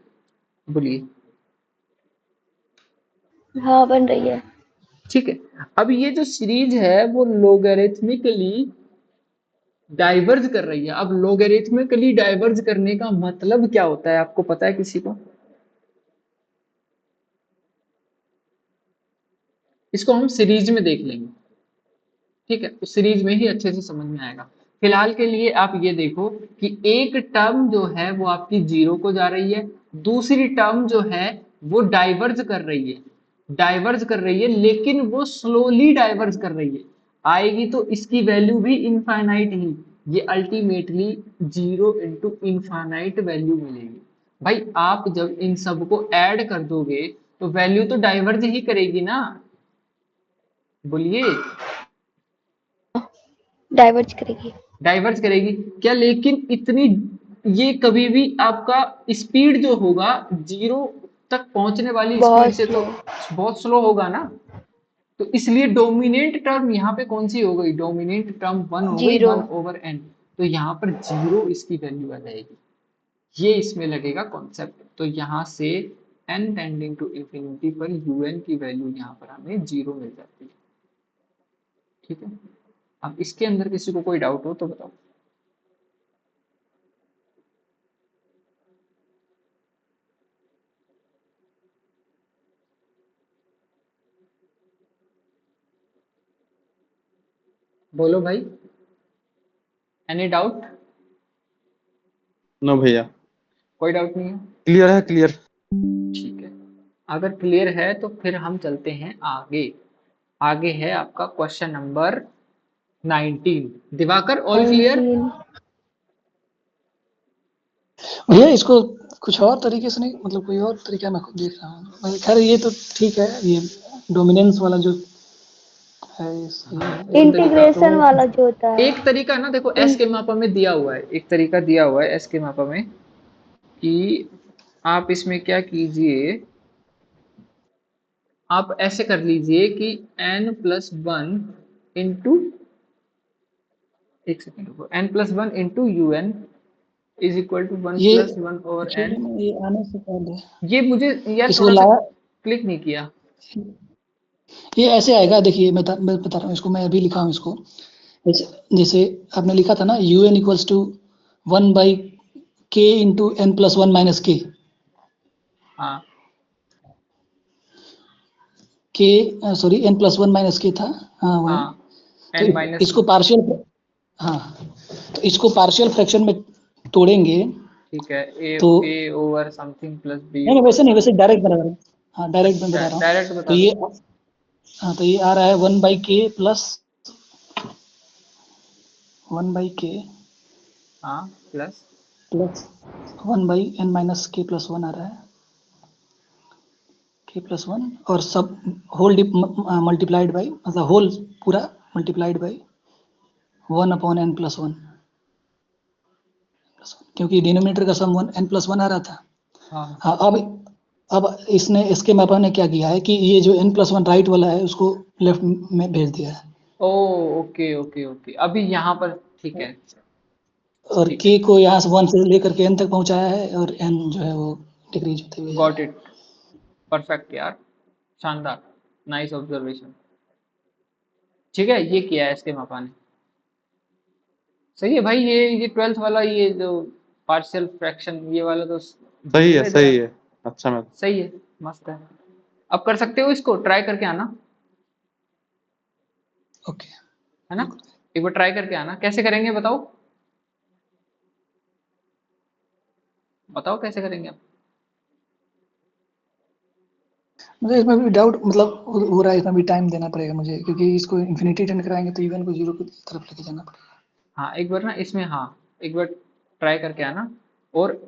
बोलिए। हाँ बन रही है। ठीक है, अब ये जो सीरीज है वो लोगरिथमिकली डाइवर्ज कर रही है। अब लोगरिथमिकली डाइवर्ज करने का मतलब क्या होता है, आपको पता है किसी को? इसको हम सीरीज में देख लेंगे, ठीक है, तो सीरीज में ही अच्छे से समझ में आएगा। फिलहाल के लिए आप ये देखो कि एक टर्म जो है वो आपकी जीरो को जा रही है, दूसरी टर्म जो है वो डाइवर्ज कर रही है, डाइवर्ज कर रही है, लेकिन वो स्लोली डाइवर्ज कर रही है, आएगी तो इसकी वैल्यू भी इनफाइनाइट ही, ये अल्टीमेटली 0 × वैल्यू मिलेगी। भाई आप जब इन सबको ऐड कर दोगे तो वैल्यू तो डाइवर्ज ही करेगी ना। बोलिए। डाइवर्ज करेगी। डाइवर्ज करेगी क्या, लेकिन इतनी, ये कभी भी आपका स्पीड जो होगा जीरो तक पहुंचने वाली स्पीड बहुत से तो स्लो। बहुत स्लो होगा ना। तो इसलिए डोमिनेंट टर्म यहाँ पे कौन सी हो गई, डोमिनेंट टर्म 1 हो गई, जीरो। 1/n, तो यहाँ पर जीरो इसकी वैल्यू आ जाएगी, ये इसमें लगेगा कॉन्सेप्ट। तो यहाँ से n टेंडिंग टू इंफिनिटी पर un की वैल्यू यहाँ पर हमें जीरो मिल जाती है, ठीक है। अब इसके अंदर किसी को कोई डाउट हो तो बताओ। बोलो भाई, एनी डाउट? नो भैया, कोई डाउट नहीं है, क्लियर है, क्लियर। ठीक है। अगर क्लियर है तो फिर हम चलते हैं आगे। आगे है आपका question number 19। Diwakar, all clear? 19। भैया इसको कुछ और तरीके से नहीं, मतलब कोई और तरीका मैं खुद देख रहा हूँ। खैर ये तो ठीक है, ये डोमिनेंस वाला जो है सही है। और तरीका इंटीग्रेशन वाला जो होता है। एक तरीका ना, देखो एस के मापा में दिया हुआ है, एक तरीका दिया हुआ है एस के मापा में कि आप इसमें क्या कीजिए, आप ऐसे कर लीजिए कि n+1 इंटू, एक सेकेंड रुको, n+1 into un is equal to 1 ये + 1/n। एक्चुअली में ये आने से पहले ये मुझे यार इसको थोड़ा सा लाया, क्लिक नहीं किया। ये ऐसे आएगा। देखिए मैं बता रहा हूँ इसको, मैं अभी लिखा हूँ इसको। जैसे आपने लिखा था ना UN equals to 1/k into n+1 minus k, हाँ के सॉरी n+1 माइनस के था, हाँ वही। हाँ, तो n - इसको पार्शियल, हाँ, तो इसको पार्शियल फ्रैक्शन में तोड़ेंगे ठीक है, तो a over something plus b नहीं ओवर वैसे नहीं, वैसे समथिंग। डायरेक्ट बता रहा हूँ। हाँ डायरेक्ट मैं बता रहा हूँ। डायरेक्ट तो बता ये, दो। हाँ तो ये आ रहा है 1/k प्लस 1/k हाँ plus, plus 1/n minus k plus 1 आ रहा है, k प्लस 1 और सब होल मल्टीप्लाइड बाई, मतलब होल पूरा मल्टीप्लाइड बाई 1/n+1, क्योंकि डिनोमिनेटर का सम 1 n+1 आ रहा था। हाँ हाँ अब इसने इसके मैपर ने क्या किया है कि ये जो n+1 राइट वाला है उसको लेफ्ट में भेज दिया है ओ ओके ओके ओके, अभी यहाँ पर ठीक है। और ठीक है, k को यहाँ से 1 से लेकर के n तक पहुंचाया है और n जो है वो डिक्रीज होते हुए जा गॉट रहा है। इट, परफेक्ट यार, शानदार, नाइस ऑब्जर्वेशन। ठीक है, ये किया है इसके मापा ने। सही है भाई, ये 12th वाला, ये जो पार्शियल फ्रैक्शन ये वाला तो सही है, पूरे सही तरह है। अच्छा मैं सही है, मस्त है। अब कर सकते हो इसको, ट्राई करके आना, ओके है ना। एक बार ट्राई करके आना, कैसे करेंगे बताओ, बताओ कैसे करेंगे आप। मुझे इसमें भी डाउट मतलब हो रहा है, इसमें भी टाइम देना पड़ेगा मुझे क्योंकि इसको इन्फिनिटी टेंड कराएंगे तो इवन को 0 की तरफ लेके जाना पड़ेगा। हाँ एक बार ना इसमें, हाँ एक बार ट्राई करके आना और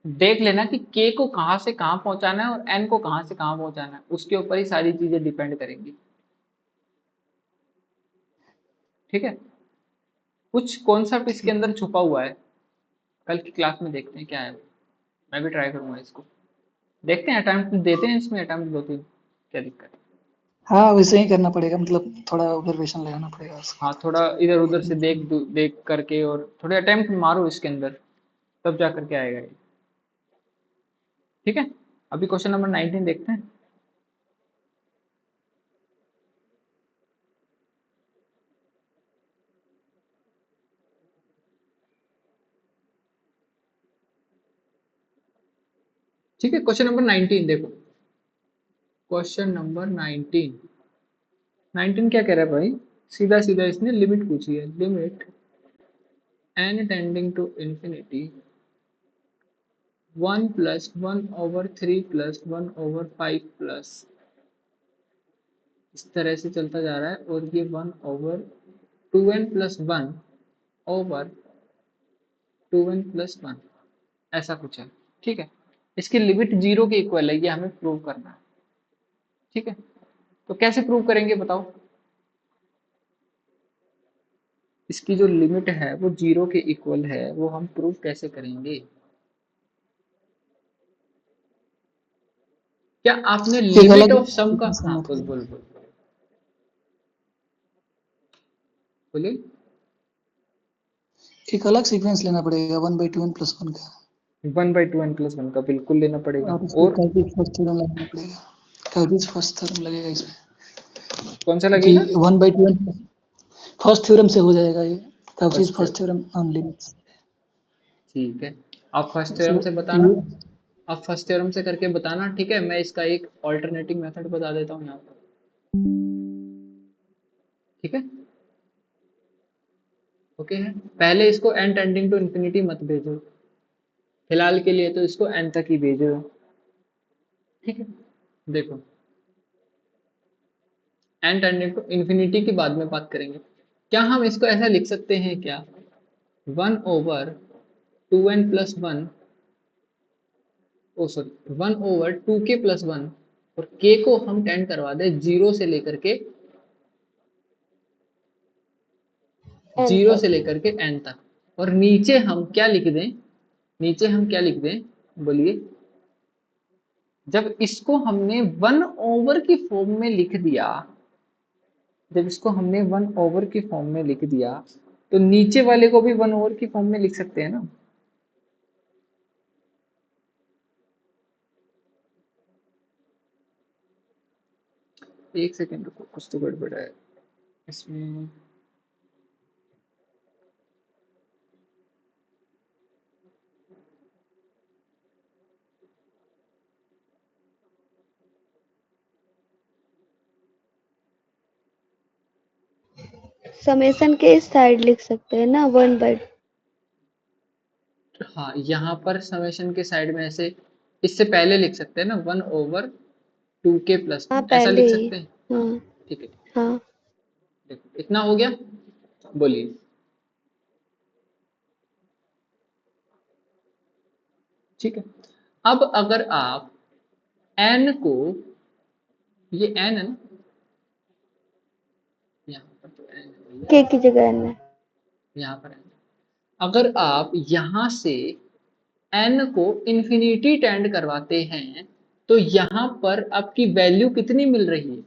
देख लेना कि के को कहाँ से कहाँ पहुंचाना है और एन को कहाँ से कहाँ पहुंचाना है, उसके ऊपर ही सारी चीजें डिपेंड करेंगी। ठीक है, कुछ कॉन्सेप्ट इसके अंदर छुपा हुआ है, कल की क्लास में देखते हैं क्या है। मैं भी ट्राई करूंगा इसको, देखते हैं, अटेम्प्ट देते हैं इसमें, अटेम्प्ट 2-3, क्या दिक्कत है। हाँ वैसे ही करना पड़ेगा मतलब थोड़ा ऑब्जर्वेशन लगाना पड़ेगा उसका। हाँ थोड़ा इधर उधर से देख करके और थोड़े अटेम्प्ट मारो इसके अंदर, तब जा करके आएगा ये। ठीक है, अभी क्वेश्चन नंबर 19 देखते हैं। ठीक है, क्वेश्चन नंबर 19 देखो, क्वेश्चन नंबर 19 क्या कह रहा है भाई, सीधा सीधा इसने लिमिट पूछी है, limit n tending to infinity 1 + 1/3 + 1/5 plus, इस तरह से चलता जा रहा है, और ये 1/2n+1/2n+1 ऐसा कुछ है। ठीक है, इसकी लिमिट 0 के इक्वल है, ये हमें प्रूव करना है। ठीक है, तो कैसे प्रूव करेंगे बताओ, इसकी जो लिमिट है वो 0 के इक्वल है, वो हम प्रूव कैसे करेंगे। क्या आपने एक लिमिट अलग ऑफ सम का, सीक्वेंस हाँ करना बोल पड़ेगा। बोल बोल बोलिए। एक अलग सीक्वेंस लेना पड़ेगा 1/2n+1 का 1/2n+1 का बिल्कुल लेना पड़ेगा, और उसको और कैलकुलेट फर्स्ट थ्योरम लगाना पड़ेगा। कैलकुलेट फर्स्ट थ्योरम लगेगा इसमें कौन सा क्योंकि लगेगा। 1/2n फर्स्ट थ्योरम से हो जाएगा ये। Calculate first, first theorem on limits. ठीक है, आप फर्स्ट थ्योरम सो से बताना, आप फर्स्ट थ्योरम से करके बताना। ठीक है, मैं इसका एक ऑल्टरनेटिव मेथड बता देता हूँ यहाँ पर। ठीक है, ओके है, पहले इसको n टेंडिंग टू इंफिनिटी मत भेजो, फिलहाल के लिए तो इसको n तक ही भेजो। ठीक है, देखो n टेंडिंग टू इंफिनिटी की बाद में बात करेंगे। क्या हम इसको ऐसा लिख सकते हैं क्या, 1/2n+1, ओ सॉरी 1/2k+1, और k को हम टेंड करवा दें 0 से लेकर के, n 0 तक। से लेकर के n तक, और नीचे हम क्या लिख दें, नीचे हम क्या लिख दें बोलिए। जब इसको हमने 1/, की फॉर्म में लिख दिया, जब इसको हमने 1/, की फॉर्म में लिख दिया, तो नीचे वाले को भी 1/, की फॉर्म में लिख सकते हैं ना। एक सेकेंड रुको, कुछ तो गड़बड़ है इसमें। समेशन के इस साइड लिख सकते हैं ना 1/, हाँ यहाँ पर समेशन के साइड में ऐसे, इससे पहले लिख सकते हैं ना 1/2k+1, हाँ ऐसा पहले लिख ही। सकते हैं। हाँ ठीक है, हाँ। देखो इतना हो गया, बोलिए। ठीक है, अब अगर आप n को, ये n है ना, यहाँ पर तो n है भैया, k की जगह n है। यहाँ पर n, अगर आप यहाँ से n को इंफिनिटी टेंड करवाते हैं, तो यहाँ पर आपकी वैल्यू कितनी मिल रही है?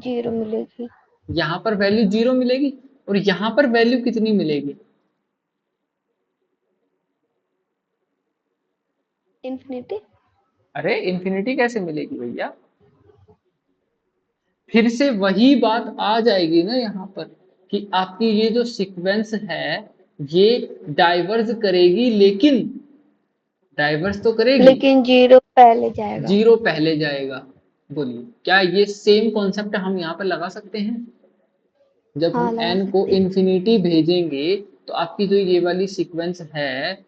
0 मिलेगी। यहाँ पर वैल्यू 0 मिलेगी और यहाँ पर वैल्यू कितनी मिलेगी? इंफिनिटी। अरे इन्फिनिटी कैसे मिलेगी भैया? फिर से वही बात आ जाएगी ना यहाँ पर कि आपकी ये जो सीक्वेंस है ये डाइवर्ज करेगी, लेकिन डाइवर्स तो करेगी, लेकिन 0 पहले जाएगा। 0 पहले जाएगा। बोलिए क्या ये सेम कॉन्सेप्ट हम यहाँ पर लगा सकते हैं? जब हाँ, हम लगा n को सकते हैं। इन्फिनिटी भेजेंगे तो आपकी जो ये वाली सीक्वेंस है,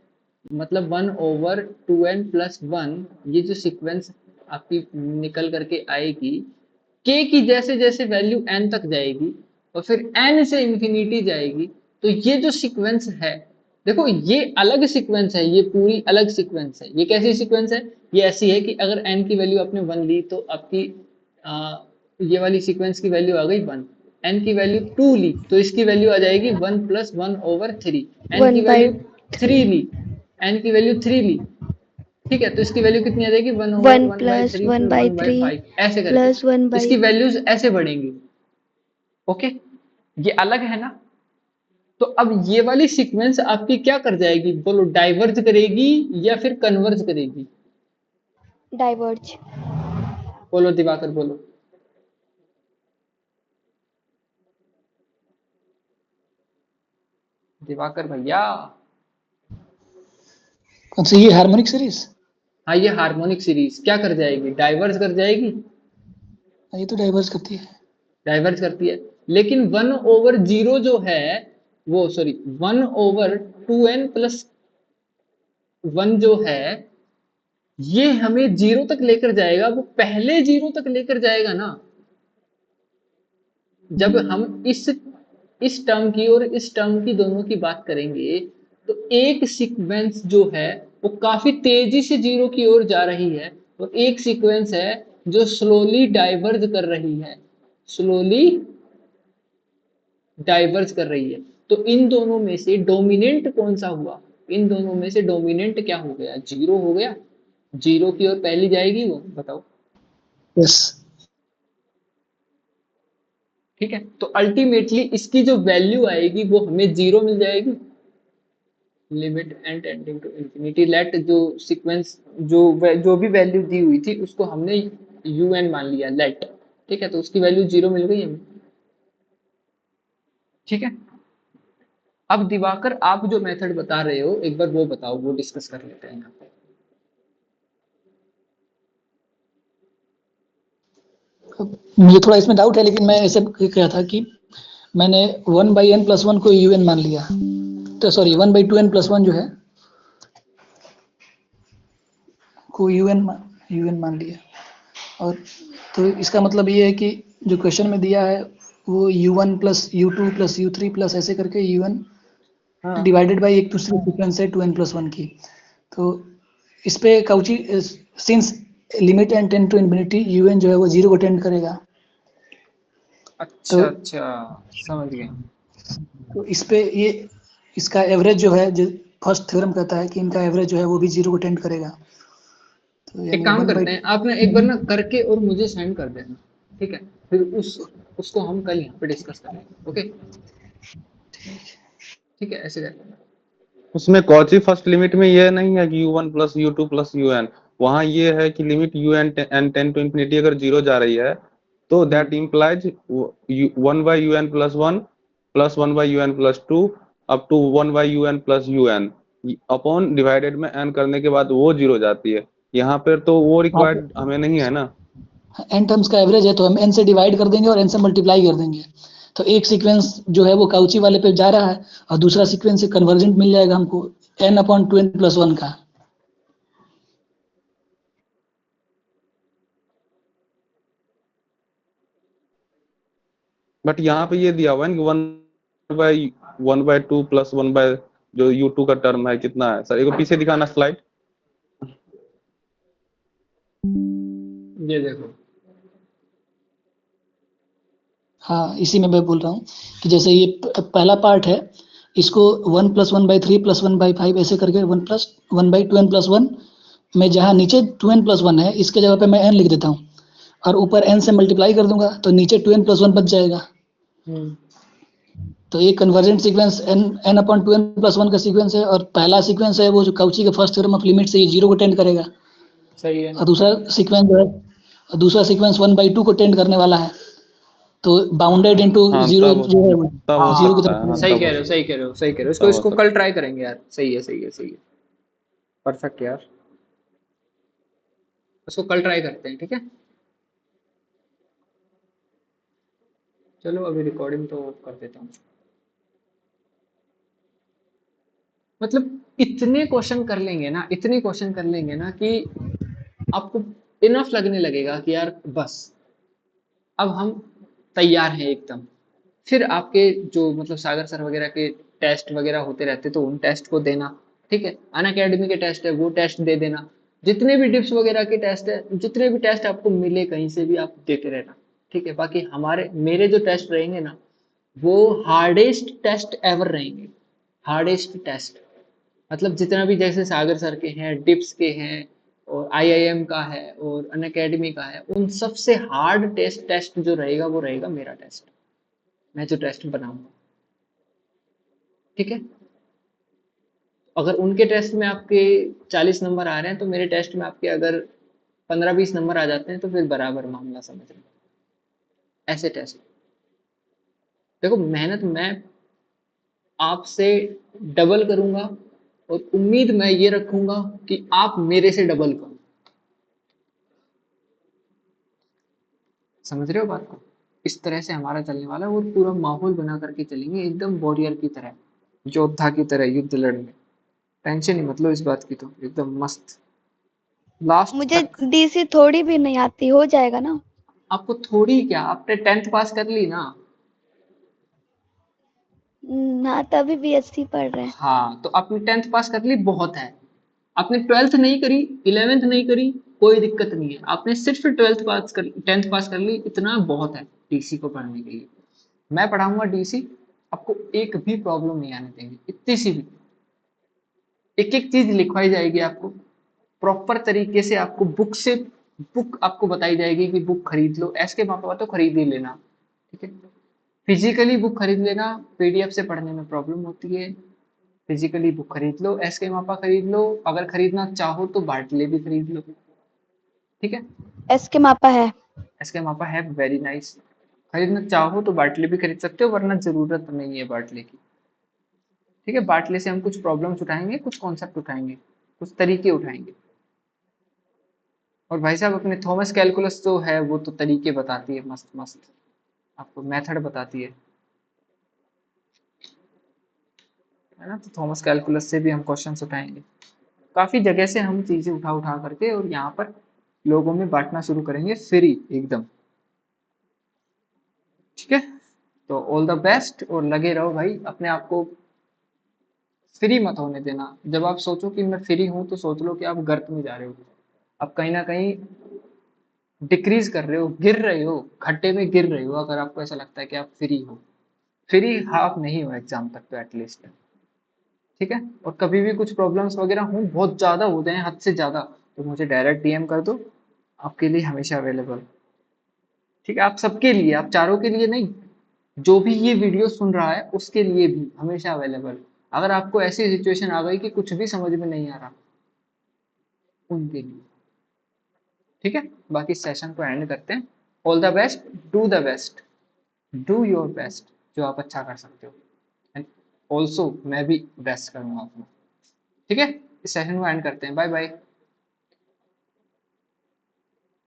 मतलब 1/2n+1, ये जो सीक्वेंस आपकी निकल करके आएगी, k की जैसे जैसे वैल्यू n तक जाएगी और फिर n से इन्फिनिटी जाएगी, तो ये जो सीक्वेंस है, देखो ये अलग सीक्वेंस है, ये पूरी अलग सीक्वेंस है। ये कैसी सीक्वेंस है? ये ऐसी है कि अगर n की वैल्यू आपने 1 ली तो आपकी ये वाली सीक्वेंस की वैल्यू आ गई 1। n की वैल्यू 2 ली तो इसकी वैल्यू आ जाएगी 1+1/3। n की 1 by वैल्यू 3 ली, n की वैल्यू 3 ली, ठीक है, तो इसकी वैल्यू कितनी आ जाएगी? 1 plus 1/1/3 1 फिर by 3 1/5 ऐसे करके plus 1 by इसकी वैल्यूज ऐसे बढ़ेंगी। ओके, ये अलग है ना? तो अब ये वाली सीक्वेंस आपकी क्या कर जाएगी? बोलो, डाइवर्ज करेगी या फिर कन्वर्ज करेगी? डाइवर्ज। बोलो दिवाकर, बोलो। दिवाकर भैया। कौन सी, ये हार्मोनिक सीरीज? हाँ, ये हार्मोनिक सीरीज क्या कर जाएगी? डाइवर्ज कर जाएगी। ये तो डाइवर्स करती है। डाइवर्ज करती है, लेकिन 1/0 जो है वो, सॉरी, 1/2n+1 जो है ये हमें 0 तक लेकर जाएगा। वो पहले 0 तक लेकर जाएगा ना। जब हम इस टर्म की और इस टर्म की दोनों की बात करेंगे तो एक सीक्वेंस जो है वो काफी तेजी से 0 की ओर जा रही है और एक सीक्वेंस है जो स्लोली डाइवर्ज कर रही है, स्लोली डाइवर्ज कर रही है। तो इन दोनों में से डोमिनेंट कौन सा हुआ? इन दोनों में से डोमिनेंट क्या हो गया? 0 हो गया। 0 की ओर पहली जाएगी वो, बताओ। यस। ठीक है, तो अल्टीमेटली इसकी जो वैल्यू आएगी वो हमें 0 मिल जाएगी। Limit n tending to infinity, let जो सीक्वेंस जो भी वैल्यू दी हुई थी उसको हमने un मान लिया, लेट। ठीक है, तो उसकी वैल्यू 0 मिल गई हमें। ठीक है, अब दिवाकर आप जो मेथड बता रहे हो एक बार वो बताओ, वो डिस्कस कर लेते हैं यहाँ पे। मुझे थोड़ा इसमें डाउट है, लेकिन मैं ऐसे कहा था कि मैंने 1/n+1 को un मान लिया, तो सॉरी 1/2n+1 जो है को un मान लिया। और तो इसका मतलब ये है कि जो क्वेश्चन में दिया है वो u1 plus u2 plus u3 plus ऐसे करके un हाँ, डिवाइडेड बाई एक दूसरी सीक्वेंस है 2n+1 की। तो इस पे Cauchy since limit and tend to infinity un जो है वो 0 को टेंड करेगा। अच्छा अच्छा, समझ गए। तो इस पे ये इसका एवरेज जो है, जो फर्स्ट थ्योरम कहता है कि इनका एवरेज जो है वो भी 0 को टेंड करेगा। तो एक यानी काम 1 करते हैं, आप ना एक बार ना करके और मुझे सेंड कर देना, ठीक है? फिर उसको हम कल यहाँ पे डिस्कस करेंगे। ओके, ठीक है, ऐसे करते हैं। उसमें कौची फर्स्ट लिमिट में ये नहीं है कि u1 plus u2 plus un, वहां ये है कि limit un n tend to infinity अगर 0 जा रही है तो that implies 1/un+1 plus 1/un+2 up to 1/un+un upon divided में n करने के बाद वो 0 जाती है। यहाँ पर तो वो रिक्वायर्ड हमें नहीं है ना। एन टर्म्स का एवरेज है तो हम एन से डिवाइड कर देंगे और एन से मल्टीप्लाई कर देंगे। तो एक सीक्वेंस जो है वो काउची वाले पे जा रहा है और दूसरा सीक्वेंस से कन्वर्जेंट मिल जाएगा हमको n/2n+1 का। बट यहाँ पे ये दिया हुआ है कि 1/2 प्लस 1 बाय जो u2 का टर्म है कितना है सर? एक बार पीछे दिखाना स्लाइड। ये देखो, हाँ, इसी में मैं बोल रहा हूँ कि जैसे ये पहला पार्ट है, इसको 1 + 1/3 + 1/5 ऐसे करके 1 + 1/2n+1 मैं जहाँ नीचे 2n+1 है इसके जगह पे मैं n लिख देता हूँ और ऊपर n से मल्टीप्लाई कर दूंगा तो नीचे 2n+1 बच जाएगा। तो ये कन्वर्जेंट सीक्वेंस n/2n+1 का सीक्वेंस है और पहला सीक्वेंस है वो जो काउची के फर्स्ट थ्योरम ऑफ लिमिट से ये 0 को टेंड करेगा सही है। और दूसरा सीक्वेंस 1/2 को टेंड करने वाला है। तो बाउंडेड इनटू हाँ 0 तब जो है तब हो 0 की सकता तरफ है, हाँ सही तब कह हो रहे हो, सकता सही कह रहे हो, सही कह रहे हो। है, इसको तब हो इसको सकता कल ट्राई करेंगे यार। सही है, सही है, सही है। परफेक्ट यार। इसको कल ट्राई करते हैं, ठीक है। चलो अभी रिकॉर्डिंग तो कर देता हूँ। मतलब इतने क्वेश्चन कर लेंगे ना, इतने क्वेश्चन कर लेंगे ना कि आपको इनफ लगने लगेगा कि यार बस अब हम तैयार हैं एकदम। फिर आपके जो मतलब सागर सर वगैरह के टेस्ट वगैरह होते रहते तो उन टेस्ट को देना, ठीक है। अनअकैडमी के टेस्ट है वो टेस्ट दे देना। जितने भी डिप्स वगैरह के टेस्ट है, जितने भी टेस्ट आपको मिले कहीं से भी आप देते रहना, ठीक है। बाकी हमारे मेरे जो टेस्ट रहेंगे ना वो हार्डेस्ट टेस्ट एवर रहेंगे। हार्डेस्ट टेस्ट मतलब जितना भी जैसे सागर सर के हैं, डिप्स के हैं और आईआईएम का है और अनअकैडमी का है, उन सबसे हार्ड टेस्ट जो रहेगा वो रहेगा मेरा टेस्ट। मैं जो टेस्ट बनाऊंगा, ठीक है। अगर उनके टेस्ट में आपके 40 नंबर आ रहे हैं तो मेरे टेस्ट में आपके अगर 15-20 नंबर आ जाते हैं तो फिर बराबर मामला समझ लो। ऐसे टेस्ट देखो, मेहनत मैं आपसे डबल करूंगा और उम्मीद मैं ये रखूंगा कि आप मेरे से डबल करो। समझ रहे हो बात को? इस तरह से हमारा चलने वाला है और पूरा माहौल बना करके चलेंगे एकदम वॉरियर की तरह, योद्धा की तरह युद्ध लड़ने। टेंशन ही मतलब इस बात की, तो एकदम मस्त लास्ट मुझे तक। डीसी थोड़ी भी नहीं आती, हो जाएगा ना? आपको थोड़ी क्या, आपने 10th पास कर ली ना। हाँ, तभी बीएससी पढ़ रहे हैं। हाँ तो आपने 10th पास कर ली, बहुत है। आपने 12th नहीं करी, 11th नहीं करी, कोई दिक्कत नहीं है। आपने सिर्फ 10th पास कर ली, इतना बहुत है डीसी को पढ़ने के लिए। मैं पढ़ाऊंगा डीसी, आपको एक भी प्रॉब्लम नहीं आने देंगे, इतनी सी भी। एक एक चीज लिखवाई जाएगी आपको प्रॉपर तरीके से। आपको बुक से बुक आपको बताई जाएगी कि बुक खरीद लो, एस के मापा तो खरीद ही लेना, ठीक है। फिजिकली बुक खरीद लेना, पीडीएफ से पढ़ने में प्रॉब्लम होती है। फिजिकली बुक खरीद लो, एस के मापा खरीद लो, अगर खरीदना चाहो तो बाटले भी खरीद लो, ठीक है। एस के मापा है। एस के मापा है, वेरी नाइस। खरीदना चाहो तो बाटले भी खरीद सकते हो, वरना जरूरत नहीं है बाटले की, ठीक है। बाटले से हम कुछ प्रॉब्लम्स उठाएंगे, कुछ कॉन्सेप्ट उठाएंगे, कुछ तरीके उठाएंगे। और भाई साहब अपने थॉमस कैलकुलस जो है वो तो तरीके बताती है, मस्त मस्त आपको मेथड बताती है ना। तो थॉमस कैलकुलस से भी हम क्वेश्चंस उठाएंगे, काफी जगह से हम चीजें उठा उठा करके और यहाँ पर लोगों में बांटना शुरू करेंगे फ्री एकदम, ठीक है। तो ऑल द बेस्ट और लगे रहो भाई, अपने आप को फ्री मत होने देना। जब आप सोचो कि मैं फ्री हूं तो सोच लो कि आप गर्त में जा रहे हो, आप कहीं ना कहीं डिक्रीज कर रहे हो, गिर रहे हो, खड्डे में गिर रहे हो। अगर आपको ऐसा लगता है कि आप फ्री हो, फ्री हाफ नहीं हो एग्जाम तक तो एटलीस्ट, ठीक है। और कभी भी कुछ प्रॉब्लम्स वगैरह हो, बहुत ज्यादा हो जाए हद से ज्यादा, तो मुझे डायरेक्ट डीएम कर दो, आपके लिए हमेशा अवेलेबल, ठीक है। आप सबके लिए, आप चारों के लिए नहीं, जो भी ये वीडियो सुन रहा है उसके लिए भी हमेशा अवेलेबल। अगर आपको ऐसी सिचुएशन आ गई कि कुछ भी समझ में नहीं आ रहा, उनके लिए, ठीक है। बाकी सेशन को एंड करते हैं। All the best, do the best, do your best, जो आप अच्छा कर सकते हो। एंड ऑल्सो मैं भी बेस्ट करूंगा अपना, ठीक है। इस सेशन को एंड करते हैं, बाय बाय।